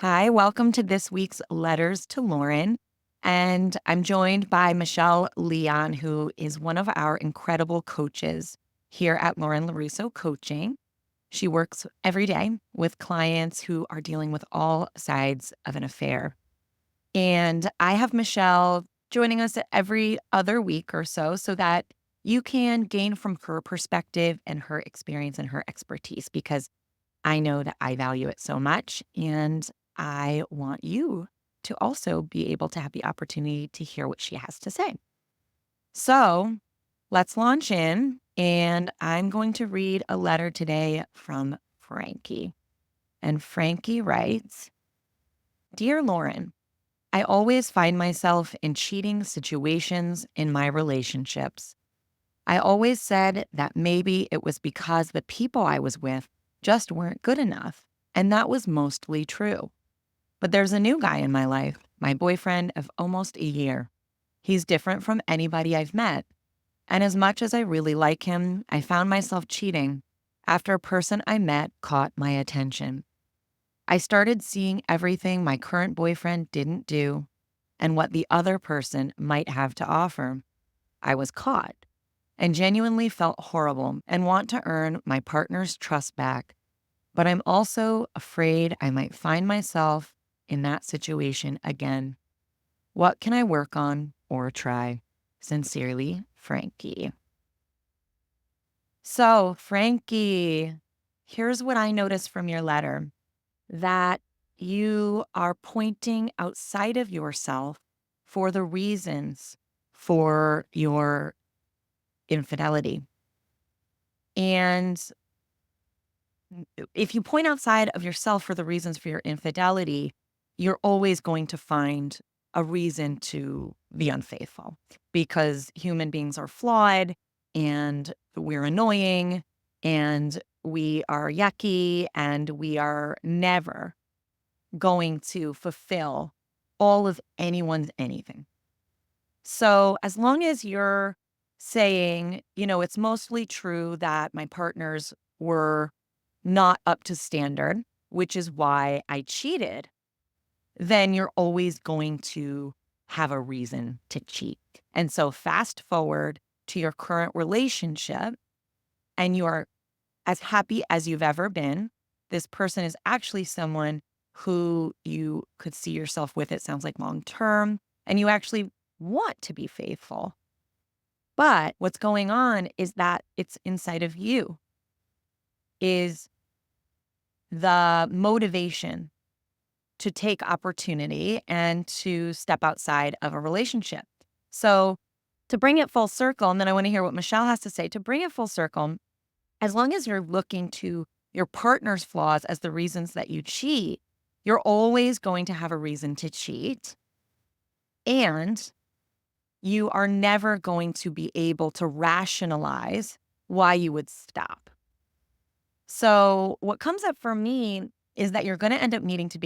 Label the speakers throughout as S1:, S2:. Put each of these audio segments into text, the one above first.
S1: Hi, welcome to this week's Letters to Lauren. And I'm joined by Michelle Leon, who is one of our incredible coaches here at Lauren LaRusso Coaching. She works every day with clients who are dealing with all sides of an affair. And I have Michelle joining us every other week or so that you can gain from her perspective and her experience and her expertise, because I know that I value it so much, and I want you to also be able to have the opportunity to hear what she has to say. So let's launch in, and I'm going to read a letter today from Frankie. And Frankie writes, "Dear Lauren, I always find myself in cheating situations in my relationships. I always said that maybe it was because the people I was with just weren't good enough, and that was mostly true. But there's a new guy in my life, my boyfriend of almost a year. He's different from anybody I've met, and as much as I really like him, I found myself cheating after a person I met caught my attention. I started seeing everything my current boyfriend didn't do and what the other person might have to offer. I was caught and genuinely felt horrible and want to earn my partner's trust back. But I'm also afraid I might find myself in that situation again. What can I work on or try? Sincerely, Frankie." So, Frankie, here's what I noticed from your letter, that you are pointing outside of yourself for the reasons for your infidelity. And if you point outside of yourself for the reasons for your infidelity, you're always going to find a reason to be unfaithful, because human beings are flawed and we're annoying and we are yucky and we are never going to fulfill all of anyone's anything. So as long as you're saying, it's mostly true that my partners were not up to standard, which is why I cheated, then you're always going to have a reason to cheat. And so fast forward to your current relationship and you are as happy as you've ever been. This person is actually someone who you could see yourself with, it sounds like, long term, and you actually want to be faithful. But what's going on is that it's inside of you, is the motivation to take opportunity and to step outside of a relationship. So to bring it full circle, and then I want to hear what Michelle has to say, to bring it full circle, as long as you're looking to your partner's flaws as the reasons that you cheat, you're always going to have a reason to cheat. And you are never going to be able to rationalize why you would stop. So what comes up for me is that you're going to end up needing to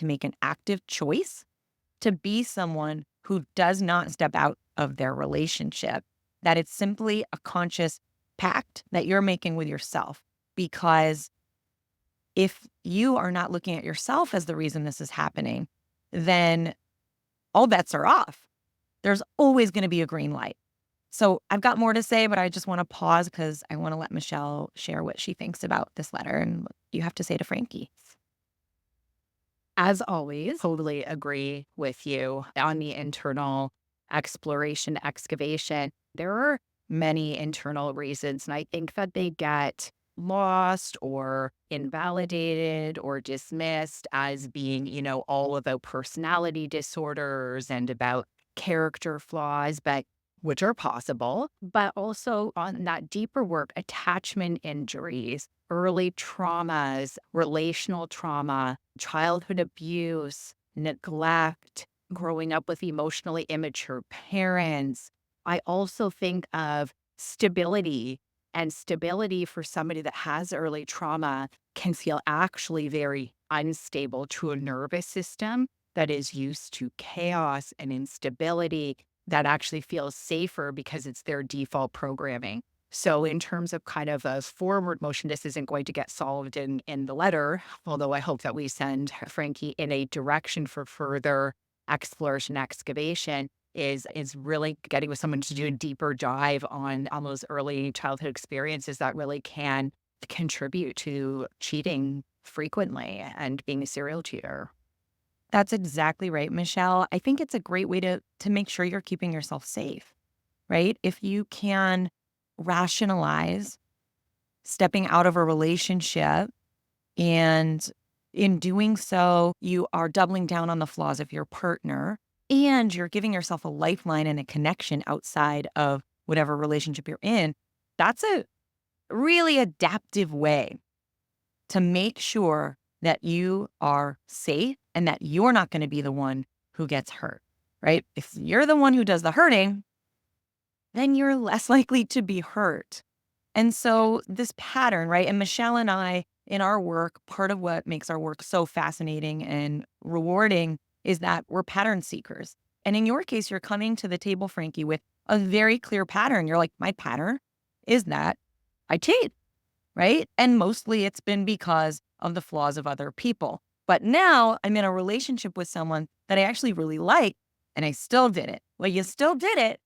S1: make an active choice to be someone who does not step out of their relationship, that it's simply a conscious pact that you're making with yourself. Because if you are not looking at yourself as the reason this is happening, then all bets are off. There's always going to be a green light. So I've got more to say, but I just want to pause because I want to let Michelle share what she thinks about this letter and what you have to say to Frankie.
S2: As always, totally agree with you on the internal exploration, excavation. There are many internal reasons, and I think that they get lost or invalidated or dismissed as being, all about personality disorders and about character flaws, but which are possible, but also on that deeper work, attachment injuries, early traumas, relational trauma, childhood abuse, neglect, growing up with emotionally immature parents. I also think of stability, and stability for somebody that has early trauma can feel actually very unstable to a nervous system that is used to chaos and instability, that actually feels safer because it's their default programming. So in terms of kind of a forward motion, this isn't going to get solved in the letter, although I hope that we send Frankie in a direction for further exploration, excavation, is really getting with someone to do a deeper dive on those early childhood experiences that really can contribute to cheating frequently and being a serial cheater.
S1: That's exactly right, Michelle. I think it's a great way to make sure you're keeping yourself safe, right? If you can rationalize stepping out of a relationship, and in doing so, you are doubling down on the flaws of your partner, and you're giving yourself a lifeline and a connection outside of whatever relationship you're in. That's a really adaptive way to make sure that you are safe and that you're not going to be the one who gets hurt, right? If you're the one who does the hurting, then you're less likely to be hurt. And so this pattern, right? And Michelle and I, in our work, part of what makes our work so fascinating and rewarding is that we're pattern seekers. And in your case, you're coming to the table, Frankie, with a very clear pattern. You're like, my pattern is that I cheat, right? And mostly it's been because of the flaws of other people. But now I'm in a relationship with someone that I actually really like, and I still did it. Well, you still did it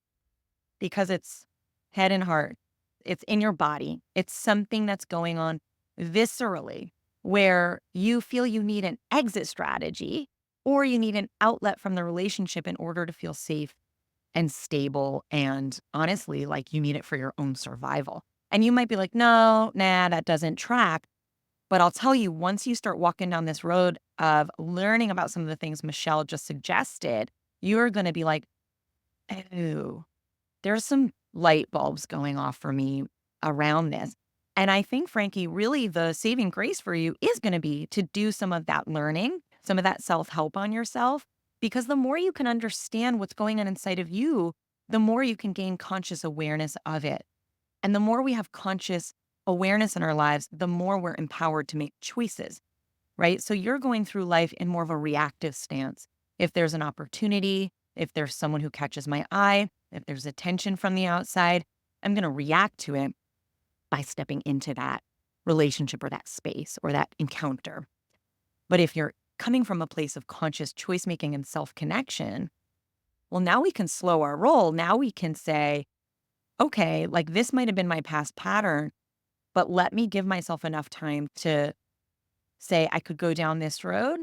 S1: because it's head and heart. It's in your body. It's something that's going on viscerally where you feel you need an exit strategy or you need an outlet from the relationship in order to feel safe and stable. And honestly, like you need it for your own survival. And you might be like, no, nah, that doesn't track. But I'll tell you, once you start walking down this road of learning about some of the things Michelle just suggested, you're going to be like, oh, there's some light bulbs going off for me around this. And I think, Frankie, really the saving grace for you is going to be to do some of that learning, some of that self help on yourself, because the more you can understand what's going on inside of you, the more you can gain conscious awareness of it. And the more we have conscious awareness in our lives, the more we're empowered to make choices, right? So you're going through life in more of a reactive stance. If there's an opportunity, if there's someone who catches my eye, if there's attention from the outside, I'm going to react to it by stepping into that relationship or that space or that encounter. But if you're coming from a place of conscious choice making and self connection, well, now we can slow our roll. Now we can say, okay, like this might have been my past pattern, but let me give myself enough time to say I could go down this road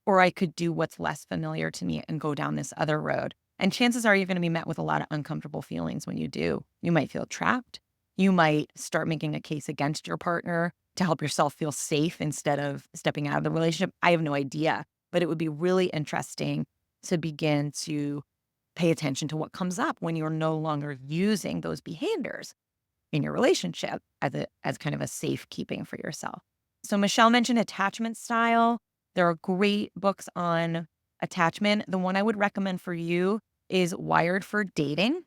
S1: or I could do what's less familiar to me and go down this other road. And chances are you're going to be met with a lot of uncomfortable feelings when you do. You might feel trapped. You might start making a case against your partner to help yourself feel safe instead of stepping out of the relationship. I have no idea, but it would be really interesting to begin to pay attention to what comes up when you're no longer using those behaviors in your relationship as kind of a safekeeping for yourself. So Michelle mentioned attachment style. There are great books on attachment. The one I would recommend for you is Wired for Dating.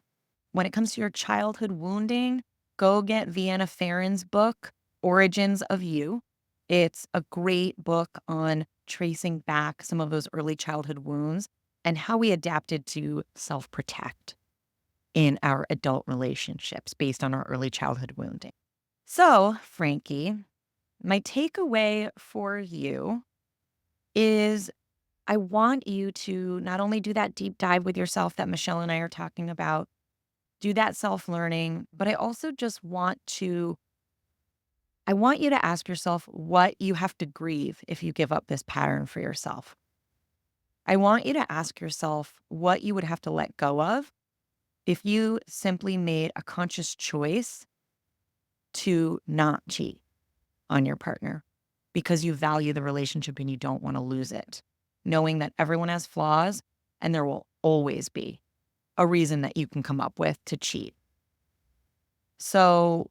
S1: When it comes to your childhood wounding, go get Vienna Farron's book, Origins of You. It's a great book on tracing back some of those early childhood wounds and how we adapted to self-protect in our adult relationships based on our early childhood wounding. So, Frankie, my takeaway for you is I want you to not only do that deep dive with yourself that Michelle and I are talking about, do that self-learning, but I also just I want you to ask yourself what you have to grieve if you give up this pattern for yourself. I want you to ask yourself what you would have to let go of if you simply made a conscious choice to not cheat on your partner because you value the relationship and you don't want to lose it, knowing that everyone has flaws and there will always be a reason that you can come up with to cheat. So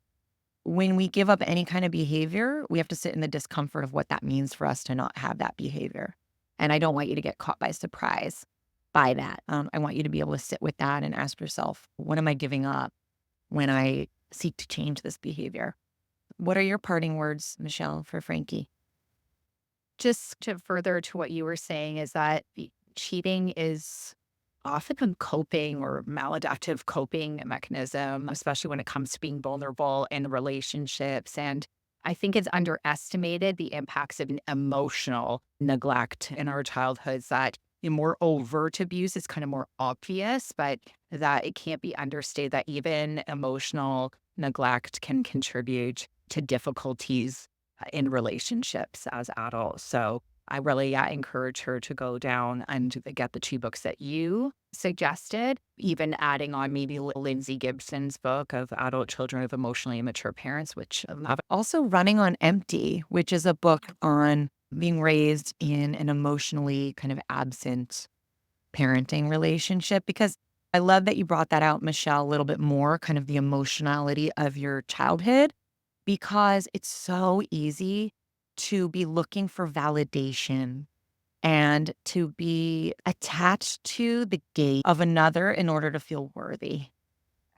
S1: when we give up any kind of behavior, we have to sit in the discomfort of what that means for us to not have that behavior. And I don't want you to get caught by surprise by that. I want you to be able to sit with that and ask yourself, what am I giving up when I seek to change this behavior? What are your parting words, Michelle, for Frankie?
S2: Just to further to what you were saying is that cheating is often a coping or maladaptive coping mechanism, especially when it comes to being vulnerable in relationships. And I think it's underestimated the impacts of an emotional neglect in our childhoods that the more overt abuse is kind of more obvious, but that it can't be understated that even emotional neglect can contribute to difficulties in relationships as adults. So I really encourage her to go down and to get the 2 books that you suggested, even adding on maybe Lindsay Gibson's book of Adult Children of Emotionally Immature Parents, which I love.
S1: Also, Running on Empty, which is a book on being raised in an emotionally kind of absent parenting relationship. Because I love that you brought that out, Michelle, a little bit more, kind of the emotionality of your childhood, because it's so easy to be looking for validation and to be attached to the gate of another in order to feel worthy,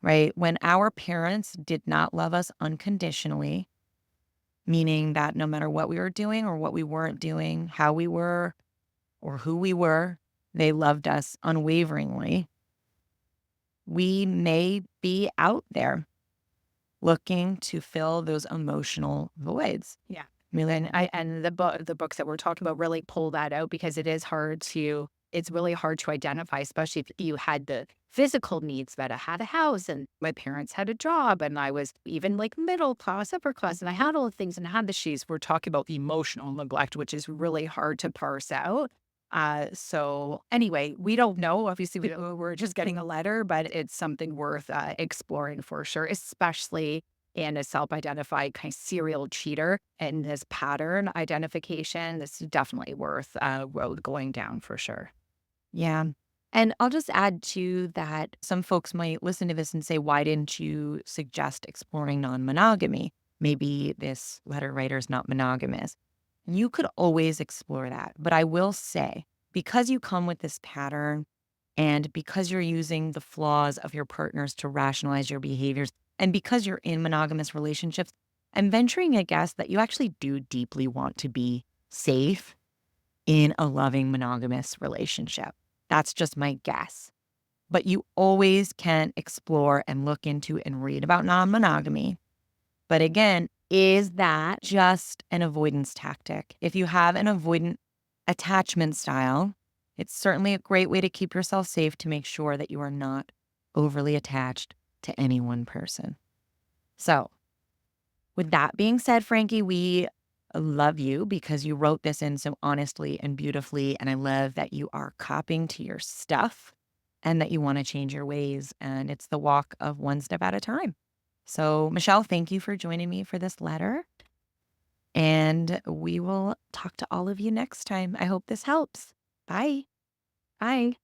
S1: right? When our parents did not love us unconditionally, meaning that no matter what we were doing or what we weren't doing, how we were or who we were, they loved us unwaveringly. We may be out there looking to fill those emotional voids.
S2: Yeah.
S1: I mean,
S2: And the books that we're talking about really pull that out because it's really hard to identify, especially if you had the physical needs that I had a house and my parents had a job and I was even like middle class, upper class, and I had all the things and I had the shoes. We're talking about the emotional neglect, which is really hard to parse out. So anyway, we don't know. Obviously, we're just getting a letter, but it's something worth exploring for sure, especially in a self-identified kind of serial cheater and this pattern identification. This is definitely worth a road going down for sure.
S1: yeah. And I'll just add to that some folks might listen to this and say, why didn't you suggest exploring non monogamy? Maybe this letter writer is not monogamous. You could always explore that. But I will say, because you come with this pattern and because you're using the flaws of your partners to rationalize your behaviors, and because you're in monogamous relationships, I'm venturing a guess that you actually do deeply want to be safe in a loving monogamous relationship. That's just my guess. But you always can explore and look into and read about non monogamy. But again, is that just an avoidance tactic? If you have an avoidant attachment style, it's certainly a great way to keep yourself safe to make sure that you are not overly attached to any one person. So, with that being said, Frankie, we love you because you wrote this in so honestly and beautifully. And I love that you are copping to your stuff and that you want to change your ways. And it's the walk of one step at a time. So, Michelle, thank you for joining me for this letter. And we will talk to all of you next time. I hope this helps. Bye.
S2: Bye.